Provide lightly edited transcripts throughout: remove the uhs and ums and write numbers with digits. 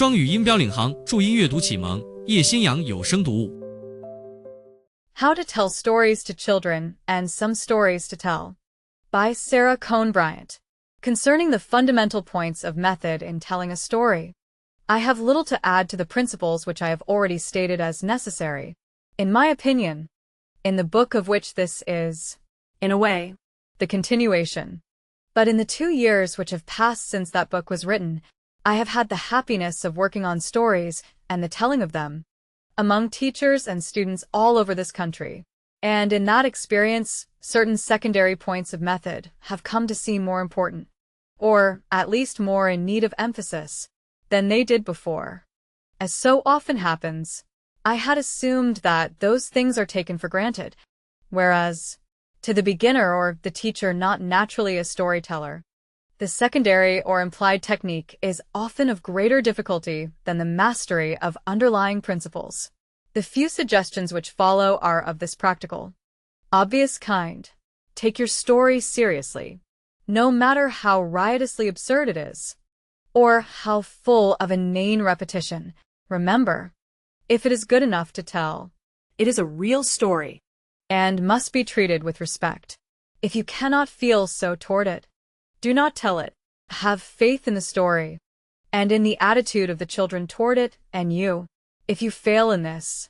双语音标领航，注音阅读启蒙，叶兴阳有声读物。How to Tell Stories to Children and Some Stories to Tell by Sarah Cohn Bryant. Concerning the fundamental points of method in telling a story, I have little to add to the principles which I have already stated as necessary, in my opinion, in the book of which this is, in a way, the continuation. But in the 2 years which have passed since that book was written, I have had the happiness of working on stories and the telling of them among teachers and students all over this country. And in that experience, certain secondary points of method have come to seem more important, or at least more in need of emphasis, than they did before. As so often happens, I had assumed that those things are taken for granted, whereas, to the beginner or the teacher not naturally a storyteller, the secondary or implied technique is often of greater difficulty than the mastery of underlying principles. The few suggestions which follow are of this practical, obvious kind. Take your story seriously, no matter how riotously absurd it is, or how full of inane repetition. Remember, if it is good enough to tell, it is a real story, and must be treated with respect. If you cannot feel so toward it, do not tell it. Have faith in the story, and in the attitude of the children toward it and you. If you fail in this,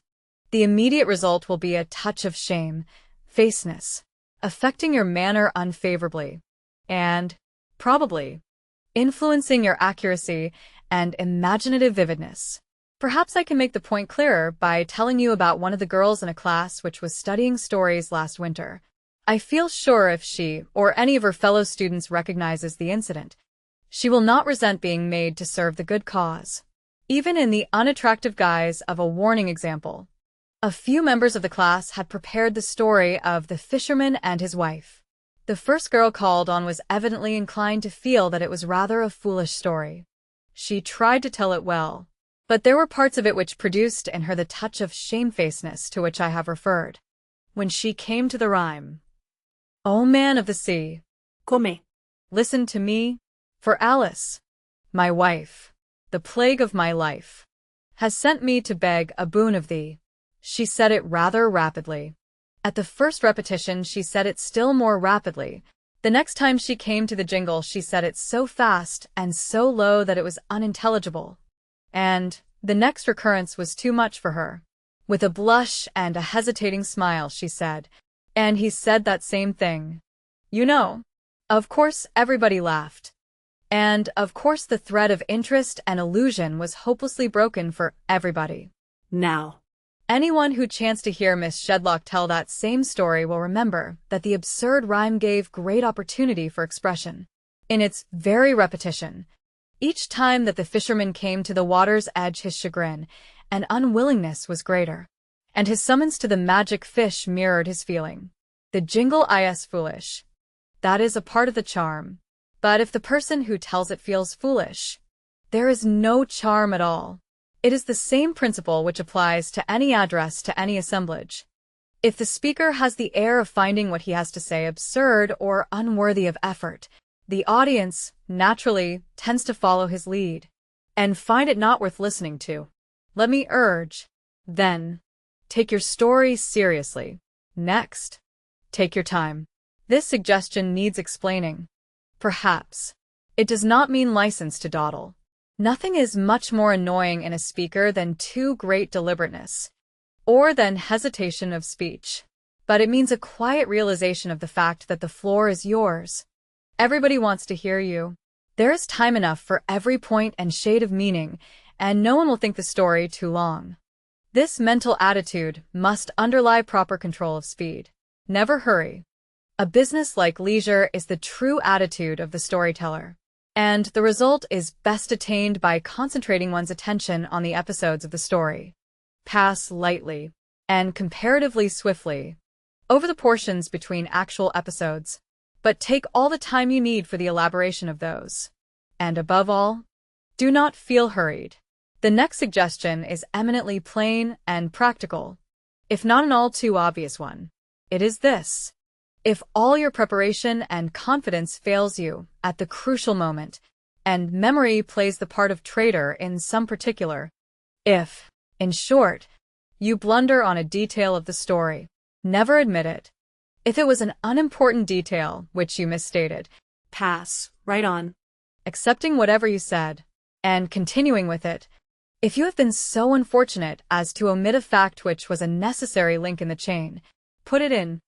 the immediate result will be a touch of shame, faceness, affecting your manner unfavorably, and, probably, influencing your accuracy and imaginative vividness. Perhaps I can make the point clearer by telling you about one of the girls in a class which was studying stories last winter. I feel sure if she or any of her fellow students recognizes the incident, she will not resent being made to serve the good cause, even in the unattractive guise of a warning example. A few members of the class had prepared the story of the fisherman and his wife. The first girl called on was evidently inclined to feel that it was rather a foolish story. She tried to tell it well, but there were parts of it which produced in her the touch of shamefacedness to which I have referred. When she came to the rhyme, "O man of the sea, come, listen to me, for Alice, my wife, the plague of my life, has sent me to beg a boon of thee," she said it rather rapidly. At the first repetition she said it still more rapidly. The next time she came to the jingle she said it so fast and so low that it was unintelligible. And the next recurrence was too much for her. With a blush and a hesitating smile she said, "And he said that same thing. You know." Of course everybody laughed. And of course the thread of interest and illusion was hopelessly broken for everybody. Now, anyone who chanced to hear Miss Shedlock tell that same story will remember that the absurd rhyme gave great opportunity for expression. In its very repetition, each time that the fisherman came to the water's edge his chagrin and unwillingness was greater, and his summons to the magic fish mirrored his feeling. The jingle is foolish. That is a part of the charm. But if the person who tells it feels foolish, there is no charm at all. It is the same principle which applies to any address to any assemblage. If the speaker has the air of finding what he has to say absurd or unworthy of effort, the audience, naturally, tends to follow his lead, and find it not worth listening to. Let me urge, then, take your story seriously. Next, take your time. This suggestion needs explaining. Perhaps it does not mean license to dawdle. Nothing is much more annoying in a speaker than too great deliberateness, or than hesitation of speech. But it means a quiet realization of the fact that the floor is yours. Everybody wants to hear you. There is time enough for every point and shade of meaning, and no one will think the story too long. This mental attitude must underlie proper control of speed. Never hurry. A business-like leisure is the true attitude of the storyteller, and the result is best attained by concentrating one's attention on the episodes of the story. Pass lightly, and comparatively swiftly, over the portions between actual episodes, but take all the time you need for the elaboration of those. And above all, do not feel hurried. The next suggestion is eminently plain and practical, if not an all too obvious one. It is this: if all your preparation and confidence fails you at the crucial moment, and memory plays the part of traitor in some particular. If, in short, you blunder on a detail of the story, never admit it. If it was an unimportant detail which you misstated, pass right on, accepting whatever you said, and continuing with it. If you have been so unfortunate as to omit a fact which was a necessary link in the chain, put it in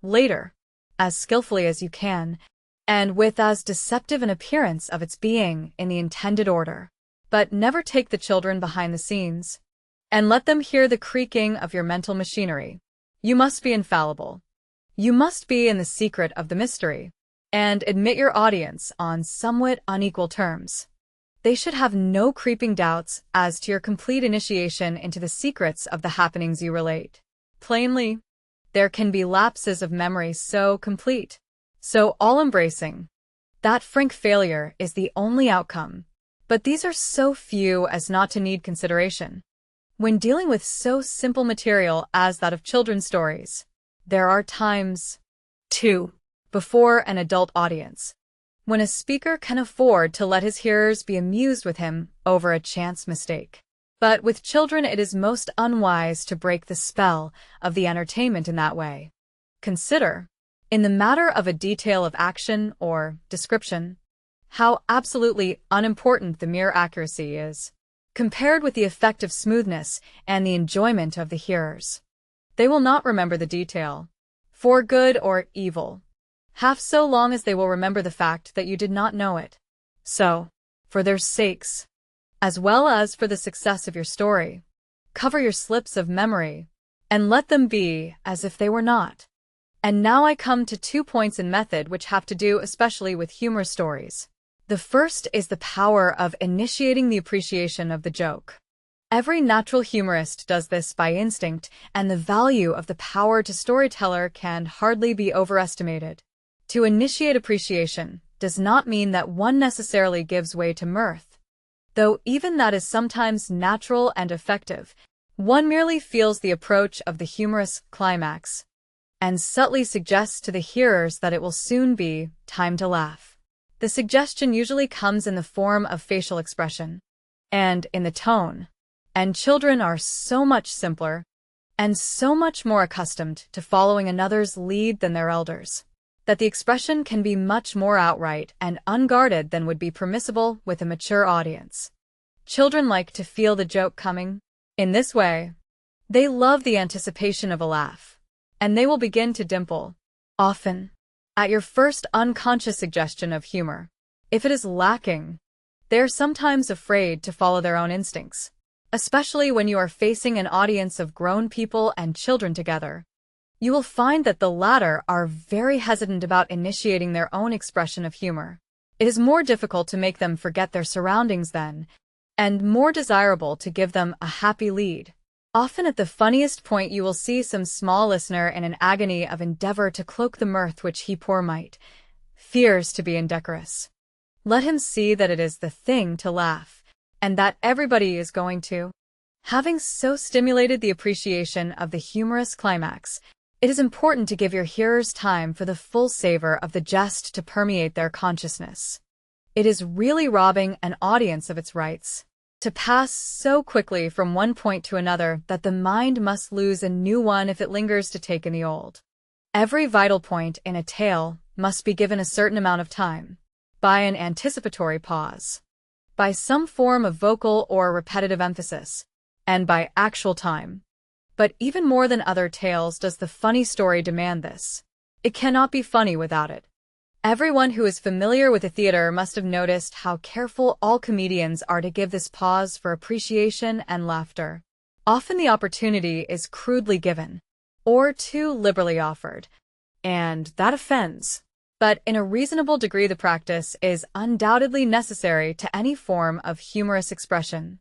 later, as skillfully as you can, and with as deceptive an appearance of its being in the intended order. But never take the children behind the scenes, and let them hear the creaking of your mental machinery. You must be infallible. You must be in the secret of the mystery, and admit your audience on somewhat unequal terms. They should have no creeping doubts as to your complete initiation into the secrets of the happenings you relate. Plainly, there can be lapses of memory so complete, so all-embracing, that frank failure is the only outcome. But these are so few as not to need consideration. When dealing with so simple material as that of children's stories, there are times, too, before an adult audience, when a speaker can afford to let his hearers be amused with him over a chance mistake. But with children it is most unwise to break the spell of the entertainment in that way. Consider, in the matter of a detail of action or description, how absolutely unimportant the mere accuracy is, compared with the effect of smoothness and the enjoyment of the hearers. They will not remember the detail, for good or evil, half so long as they will remember the fact that you did not know it. So, for their sakes, as well as for the success of your story, cover your slips of memory, and let them be as if they were not. And now I come to 2 points in method which have to do especially with humor stories. The first is the power of initiating the appreciation of the joke. Every natural humorist does this by instinct, and the value of the power to storyteller can hardly be overestimated. To initiate appreciation does not mean that one necessarily gives way to mirth, though even that is sometimes natural and effective. One merely feels the approach of the humorous climax, and subtly suggests to the hearers that it will soon be time to laugh. The suggestion usually comes in the form of facial expression, and in the tone, and children are so much simpler, and so much more accustomed to following another's lead than their elders, that the expression can be much more outright and unguarded than would be permissible with a mature audience. Children like to feel the joke coming. In this way, they love the anticipation of a laugh, and they will begin to dimple, often, at your first unconscious suggestion of humor. If it is lacking, they are sometimes afraid to follow their own instincts, especially when you are facing an audience of grown people and children together. You will find that the latter are very hesitant about initiating their own expression of humor. It is more difficult to make them forget their surroundings then, and more desirable to give them a happy lead. Often at the funniest point you will see some small listener in an agony of endeavor to cloak the mirth which he poor mite fears to be indecorous. Let him see that it is the thing to laugh, and that everybody is going to. Having so stimulated the appreciation of the humorous climax, it is important to give your hearers time for the full savor of the jest to permeate their consciousness. It is really robbing an audience of its rights to pass so quickly from one point to another that the mind must lose a new one if it lingers to take in the old. Every vital point in a tale must be given a certain amount of time, by an anticipatory pause, by some form of vocal or repetitive emphasis, and by actual time. But even more than other tales does the funny story demand this. It cannot be funny without it. Everyone who is familiar with a theater must have noticed how careful all comedians are to give this pause for appreciation and laughter. Often the opportunity is crudely given, or too liberally offered, and that offends. But in a reasonable degree the practice is undoubtedly necessary to any form of humorous expression.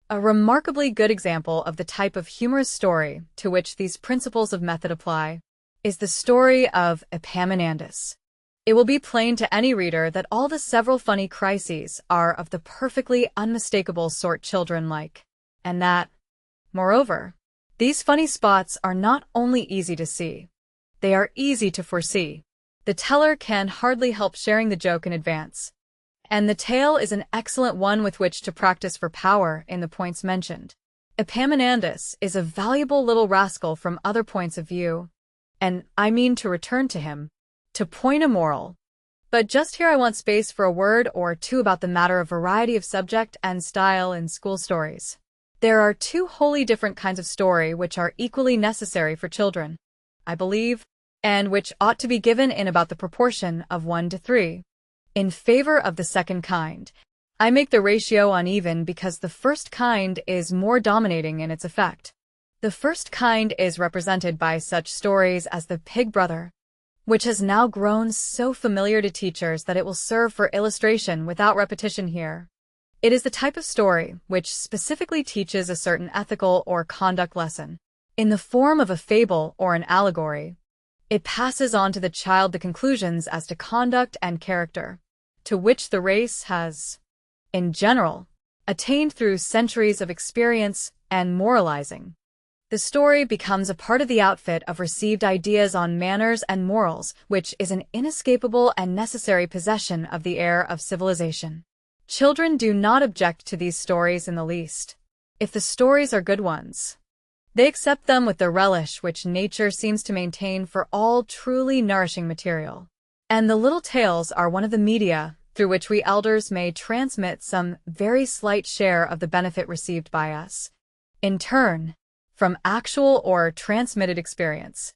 A remarkably good example of the type of humorous story to which these principles of method apply is the story of Epaminondas. It will be plain to any reader that all the several funny crises are of the perfectly unmistakable sort children like, and that, moreover, these funny spots are not only easy to see, they are easy to foresee. The teller can hardly help sharing the joke in advance, and the tale is an excellent one with which to practice for power in the points mentioned. Epaminondas is a valuable little rascal from other points of view, and I mean to return to him, to point a moral. But just here I want space for a word or two about the matter of variety of subject and style in school stories. There are two wholly different kinds of story which are equally necessary for children, I believe, and which ought to be given in about the proportion of 1 to 3. In favor of the second kind, I make the ratio uneven because the first kind is more dominating in its effect. The first kind is represented by such stories as The Pig Brother, which has now grown so familiar to teachers that it will serve for illustration without repetition here. It is the type of story which specifically teaches a certain ethical or conduct lesson. In the form of a fable or an allegory, it passes on to the child the conclusions as to conduct and character, to which the race has, in general, attained through centuries of experience and moralizing. The story becomes a part of the outfit of received ideas on manners and morals, which is an inescapable and necessary possession of the heir of civilization. Children do not object to these stories in the least, if the stories are good ones. They accept them with the relish which nature seems to maintain for all truly nourishing material. And the little tales are one of the media through which we elders may transmit some very slight share of the benefit received by us, in turn, from actual or transmitted experience.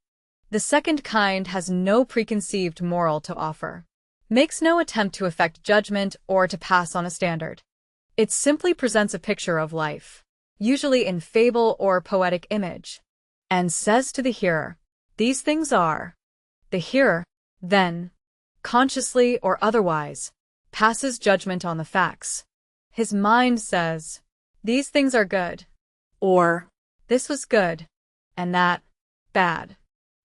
The second kind has no preconceived moral to offer, makes no attempt to effect judgment or to pass on a standard. It simply presents a picture of life, usually in fable or poetic image, and says to the hearer, "These things are." The hearer, then, consciously or otherwise, passes judgment on the facts. His mind says, "These things are good," or "This was good, and that bad,"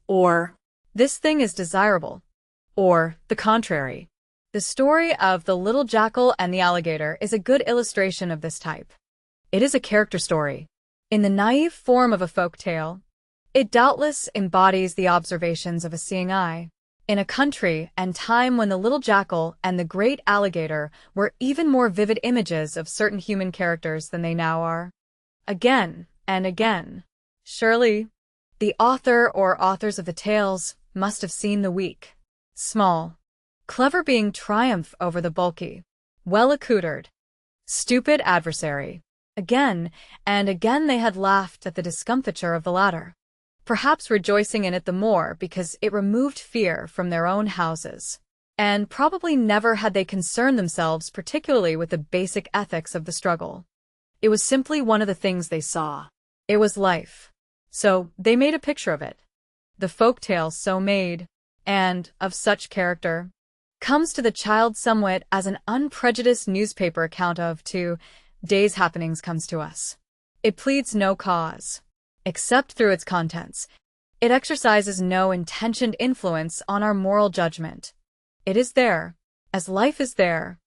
or "This thing is desirable," or the contrary. The story of The Little Jackal and the Alligator is a good illustration of this type. It is a character story, in the naive form of a folk tale. It doubtless embodies the observations of a seeing eye, in a country and time when the little jackal and the great alligator were even more vivid images of certain human characters than they now are. Again and again, surely, the author or authors of the tales must have seen the weak, small, clever being triumph over the bulky, well-accoutred, stupid adversary. Again and again they had laughed at the discomfiture of the latter, perhaps rejoicing in it the more because it removed fear from their own houses. And probably never had they concerned themselves particularly with the basic ethics of the struggle. It was simply one of the things they saw. It was life. So they made a picture of it. The folk tale so made, and of such character, comes to the child somewhat as an unprejudiced newspaper account of today's happenings comes to us. It pleads no cause, except through its contents. It exercises no intentioned influence on our moral judgment. It is there, as life is there,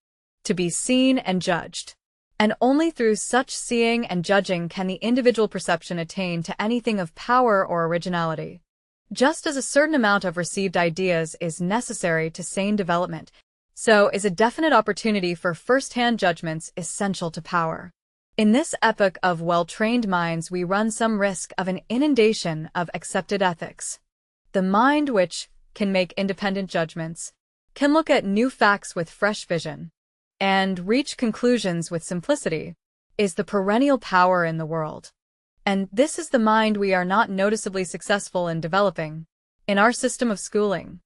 to be seen and judged. And only through such seeing and judging can the individual perception attain to anything of power or originality. Just as a certain amount of received ideas is necessary to sane development, so is a definite opportunity for first-hand judgments essential to power. In this epoch of well-trained minds we run some risk of an inundation of accepted ethics. The mind which can make independent judgments, can look at new facts with fresh vision, and reach conclusions with simplicity, is the perennial power in the world. And this is the mind we are not noticeably successful in developing. In our system of schooling,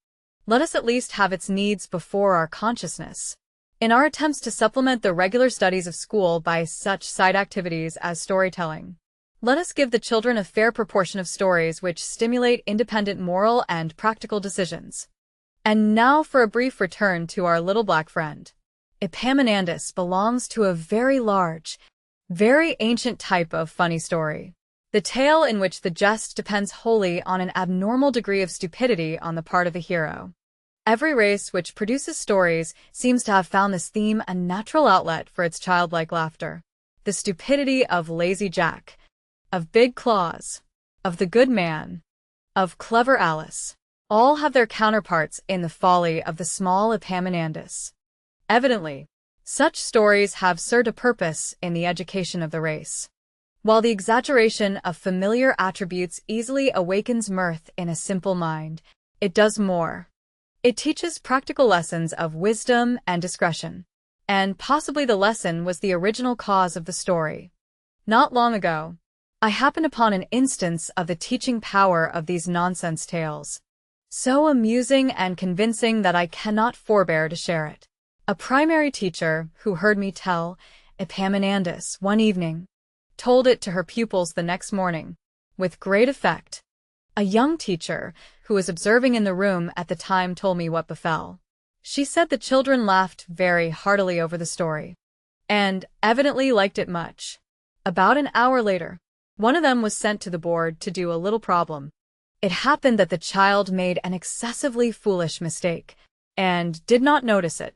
let us at least have its needs before our consciousness. In our attempts to supplement the regular studies of school by such side activities as storytelling, let us give the children a fair proportion of stories which stimulate independent moral and practical decisions. And now for a brief return to our little black friend. Epaminondas belongs to a very large, very ancient type of funny story. The tale in which the jest depends wholly on an abnormal degree of stupidity on the part of the hero. Every race which produces stories seems to have found this theme a natural outlet for its childlike laughter. The stupidity of Lazy Jack, of Big Claus, of the Good Man, of Clever Alice, all have their counterparts in the folly of the small Epaminondas. Evidently, Such stories have served a purpose in the education of the race. While the exaggeration of familiar attributes easily awakens mirth in a simple mind, it does more. It teaches practical lessons of wisdom and discretion. And possibly the lesson was the original cause of the story. Not long ago, I happened upon an instance of the teaching power of these nonsense tales. So amusing and convincing that I cannot forbear to share it. A primary teacher who heard me tell Epaminondas one evening told it to her pupils the next morning, with great effect. A young teacher who was observing in the room at the time told me what befell. She said the children laughed very heartily over the story, and evidently liked it much. About an hour later, one of them was sent to the board to do a little problem. It happened that the child made an excessively foolish mistake, and did not notice it.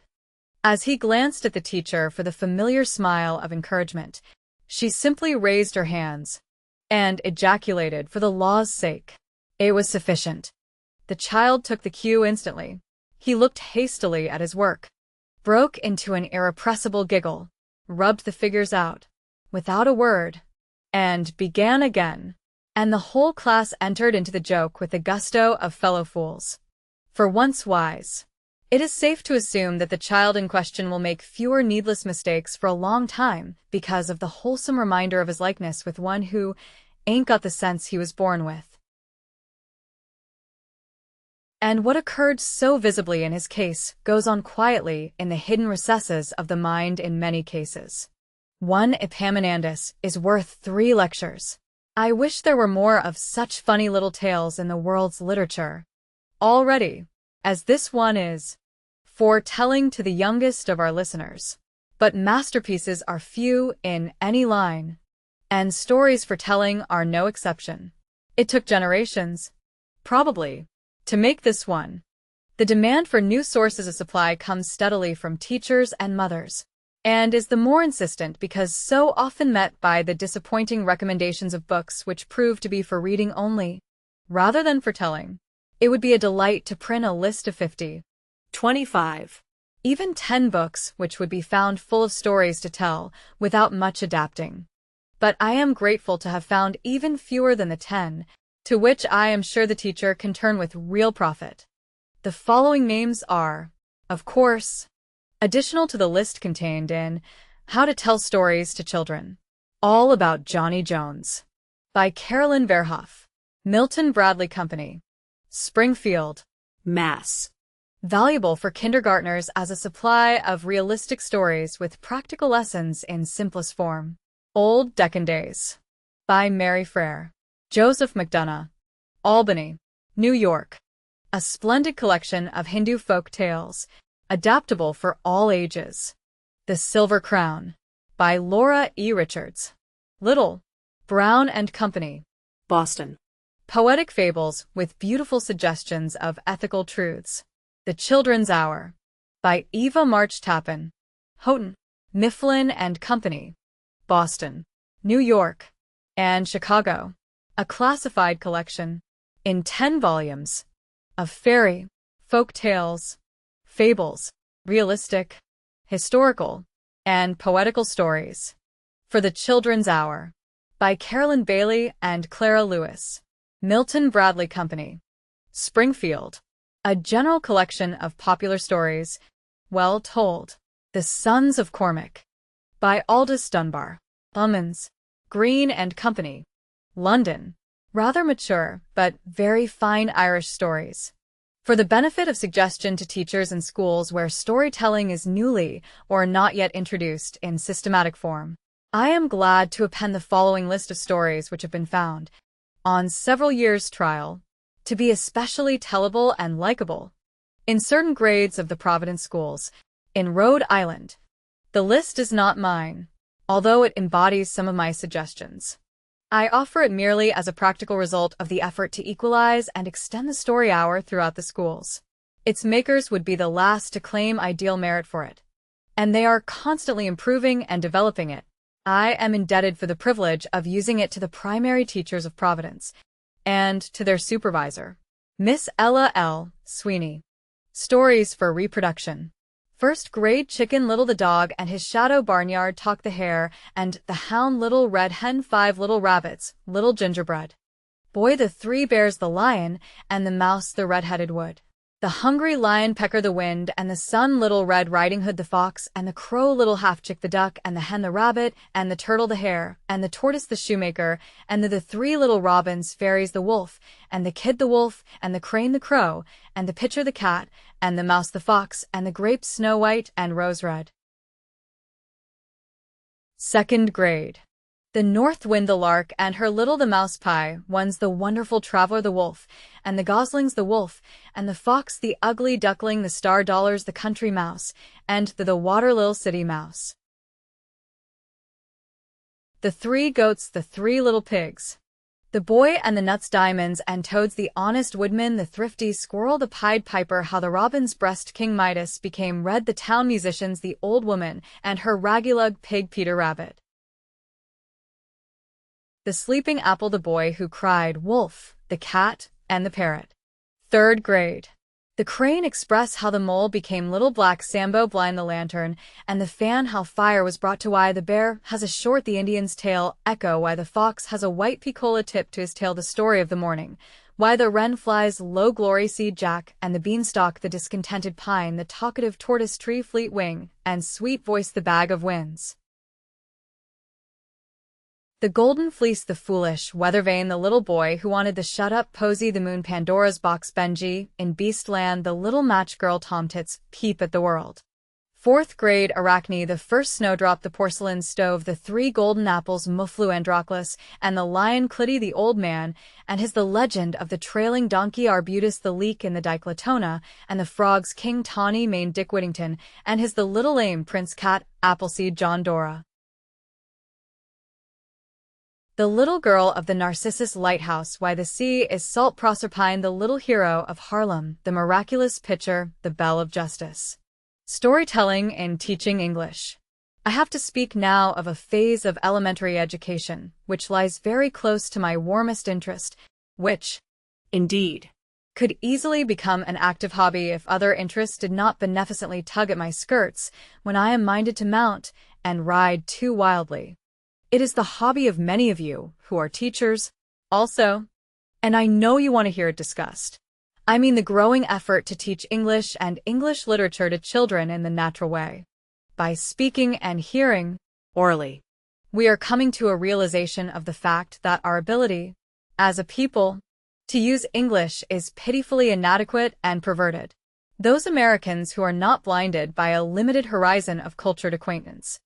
As he glanced at the teacher for the familiar smile of encouragement, she simply raised her hands, and ejaculated, "For the law's sake." It was sufficient. The child took the cue instantly. He looked hastily at his work, broke into an irrepressible giggle, rubbed the figures out, without a word, and began again. And the whole class entered into the joke with the gusto of fellow fools. For once wise, it is safe to assume that the child in question will make fewer needless mistakes for a long time because of the wholesome reminder of his likeness with one who ain't got the sense he was born with. And what occurred so visibly in his case goes on quietly in the hidden recesses of the mind in many cases. One Epaminondas is worth 3 lectures. I wish there were more of such funny little tales in the world's literature. Already, as this one is, foretelling to the youngest of our listeners. But masterpieces are few in any line, and stories for telling are no exception. It took generations, probably, to make this one. The demand for new sources of supply comes steadily from teachers and mothers, and is the more insistent because so often met by the disappointing recommendations of books which prove to be for reading only, rather than for telling. It would be a delight to print a list of 50, 25, even 10 books which would be found full of stories to tell without much adapting. But I am grateful to have found even fewer than the 10, to which I am sure the teacher can turn with real profit. The following names are, of course, additional to the list contained in How to Tell Stories to Children. All About Johnny Jones, by Carolyn Verhoff, Milton Bradley Company, Springfield, Mass. Valuable for kindergartners as a supply of realistic stories with practical lessons in simplest form. Old Deccan Days, by Mary Frere, Joseph McDonough, Albany, New York. A splendid collection of Hindu folk tales, adaptable for all ages. The Silver Crown, by Laura E. Richards, Little, Brown and Company, Boston. Poetic fables with beautiful suggestions of ethical truths. The Children's Hour, by Eva March Tappan, Houghton, Mifflin and Company, Boston, New York, and Chicago. A classified collection, in 10 volumes, of fairy, folk tales, fables, realistic, historical, and poetical stories. For the Children's Hour, by Carolyn Bailey and Clara Lewis, Milton Bradley Company, Springfield. A general collection of popular stories, well told. The Sons of Cormac, by Aldous Dunbar, Bummans, Green and Company, London. Rather mature, but very fine Irish stories. For the benefit of suggestion to teachers in schools where storytelling is newly or not yet introduced in systematic form, I am glad to append the following list of stories which have been found, on several years' trial, to be especially tellable and likable in certain grades of the Providence schools in Rhode Island. The list is not mine, although it embodies some of my suggestions. I offer it merely as a practical result of the effort to equalize and extend the story hour throughout the schools. Its makers would be the last to claim ideal merit for it, and they are constantly improving and developing it. I am indebted for the privilege of using it to the primary teachers of Providence, and to their supervisor, Miss Ella L. Sweeney. Stories for Reproduction. First grade chicken little the dog and his shadow barnyard talk the hare, and the hound little red hen 5 little rabbits, little gingerbread boy the 3 bears the lion, and the mouse the red-headed wood. The hungry lion pecker the wind, and the sun little Red Riding Hood the fox, and the crow little half-chick the duck, and the hen the rabbit, and the turtle the hare, and the tortoise the shoemaker, and the 3 little robins fairies the wolf, and the kid the wolf, and the crane the crow, and the pitcher the cat, and the mouse the fox, and the grapes Snow White and Rose Red. Second grade. The north wind the lark, and her little the mouse pie, one's the wonderful traveler the wolf, and the goslings the wolf, and the fox the ugly duckling, the star dollars the country mouse, and the water lil city mouse. The 3 goats the 3 little pigs. The boy and the nuts diamonds and toads the honest woodman, the thrifty squirrel the pied piper, how the robin's breast King Midas became red, the town musicians the old woman, and her raggylug pig Peter Rabbit. The sleeping apple the boy who cried wolf, the cat, and the parrot. Third grade. The crane express how the mole became little black Sambo blind the lantern, and the fan how fire was brought to why the bear has a short the Indian's tail, echo why the fox has a white picola tip to his tail, the story of the morning, why the wren flies low glory seed Jack, and the beanstalk the discontented pine, the talkative tortoise tree fleet wing, and sweet voice the bag of winds. The golden fleece the foolish, weather vane the little boy who wanted the shut-up posy, the moon Pandora's box Benji, in Beastland the little match girl Tomtits, peep at the world. Fourth grade Arachne the first snowdrop the porcelain stove, the 3 golden apples Muflu Androclus, and the lion Clitty the old man, and his the legend of the trailing donkey Arbutus the leek in the Diclotona, and the frogs King Tawny Mane Dick Whittington, and his the little lame Prince Cat, Appleseed John Dora. The little girl of the Narcissus lighthouse, why the sea is salt Proserpine, the little hero of Harlem, the miraculous pitcher, the bell of justice. Storytelling in teaching English. I have to speak now of a phase of elementary education, which lies very close to my warmest interest, which, indeed, could easily become an active hobby if other interests did not beneficently tug at my skirts when I am minded to mount and ride too wildly. It is the hobby of many of you who are teachers, also, and I know you want to hear it discussed. I mean the growing effort to teach English and English literature to children in the natural way. By speaking and hearing, orally, we are coming to a realization of the fact that our ability, as a people, to use English is pitifully inadequate and perverted. Those Americans who are not blinded by a limited horizon of cultured acquaintance,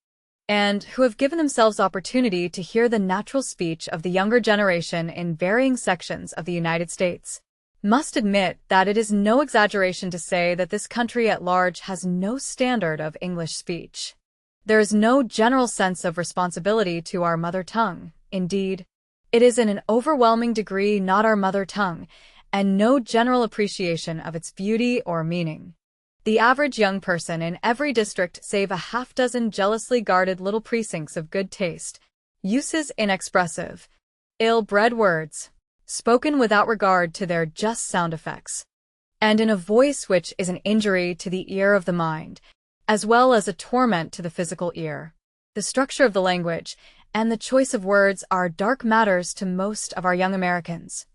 and who have given themselves opportunity to hear the natural speech of the younger generation in varying sections of the United States, must admit that it is no exaggeration to say that this country at large has no standard of English speech. There is no general sense of responsibility to our mother tongue. Indeed, it is in an overwhelming degree not our mother tongue, and no general appreciation of its beauty or meaning. The average young person in every district save a half-dozen jealously guarded little precincts of good taste uses inexpressive, ill-bred words, spoken without regard to their just sound effects, and in a voice which is an injury to the ear of the mind, as well as a torment to the physical ear. The structure of the language and the choice of words are dark matters to most of our young Americans.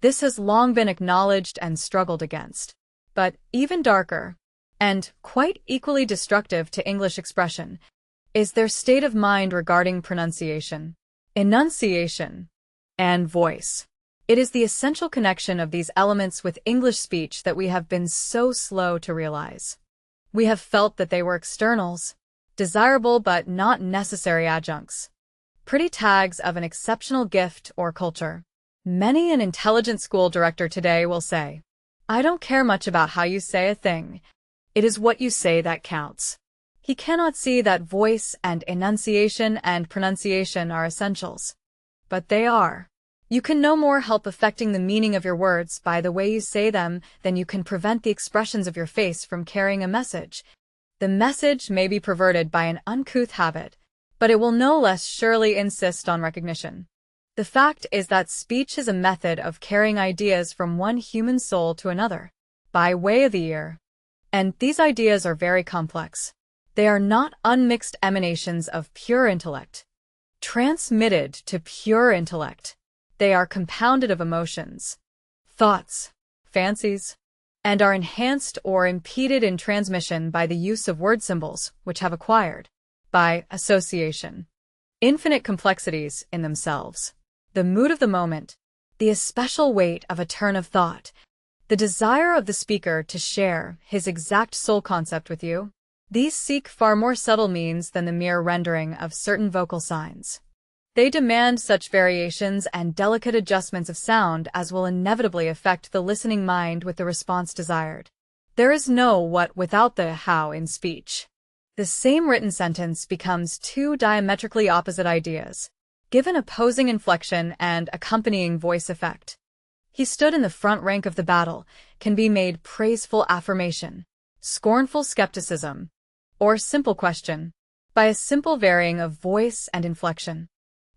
This has long been acknowledged and struggled against. But even darker, and quite equally destructive to English expression, is their state of mind regarding pronunciation, enunciation, and voice. It is the essential connection of these elements with English speech that we have been so slow to realize. We have felt that they were externals, desirable but not necessary adjuncts, pretty tags of an exceptional gift or culture. Many an intelligent school director today will say, "I don't care much about how you say a thing. It is what you say that counts." He cannot see that voice and enunciation and pronunciation are essentials. But they are. You can no more help affecting the meaning of your words by the way you say them than you can prevent the expressions of your face from carrying a message. The message may be perverted by an uncouth habit, but it will no less surely insist on recognition. The fact is that speech is a method of carrying ideas from one human soul to another, by way of the ear. And these ideas are very complex. They are not unmixed emanations of pure intellect. Transmitted to pure intellect, they are compounded of emotions, thoughts, fancies, and are enhanced or impeded in transmission by the use of word symbols which have acquired, by association, infinite complexities in themselves. The mood of the moment, the especial weight of a turn of thought, the desire of the speaker to share his exact soul concept with you, these seek far more subtle means than the mere rendering of certain vocal signs. They demand such variations and delicate adjustments of sound as will inevitably affect the listening mind with the response desired. There is no what without the how in speech. The same written sentence becomes two diametrically opposite ideas, given opposing inflection and accompanying voice effect. He stood in the front rank of the battle can be made praiseful affirmation, scornful skepticism, or simple question, by a simple varying of voice and inflection.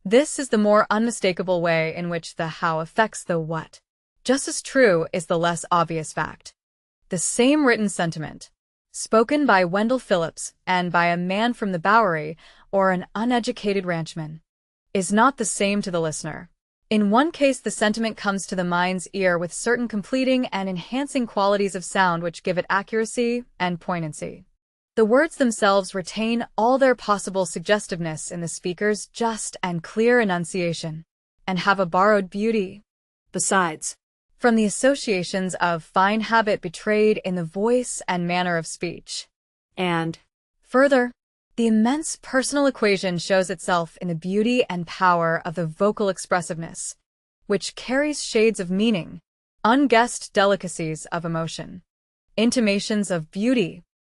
This is the more unmistakable way in which the how affects the what. Just as true is the less obvious fact. The same written sentiment, spoken by Wendell Phillips and by a man from the Bowery or an uneducated ranchman, is not the same to the listener. In one case, the sentiment comes to the mind's ear with certain completing and enhancing qualities of sound which give it accuracy and poignancy. The words themselves retain all their possible suggestiveness in the speaker's just and clear enunciation, and have a borrowed beauty, besides, from the associations of fine habit betrayed in the voice and manner of speech. And, further, the immense personal equation shows itself in the beauty and power of the vocal expressiveness, which carries shades of meaning, unguessed delicacies of emotion, intimations of beauty,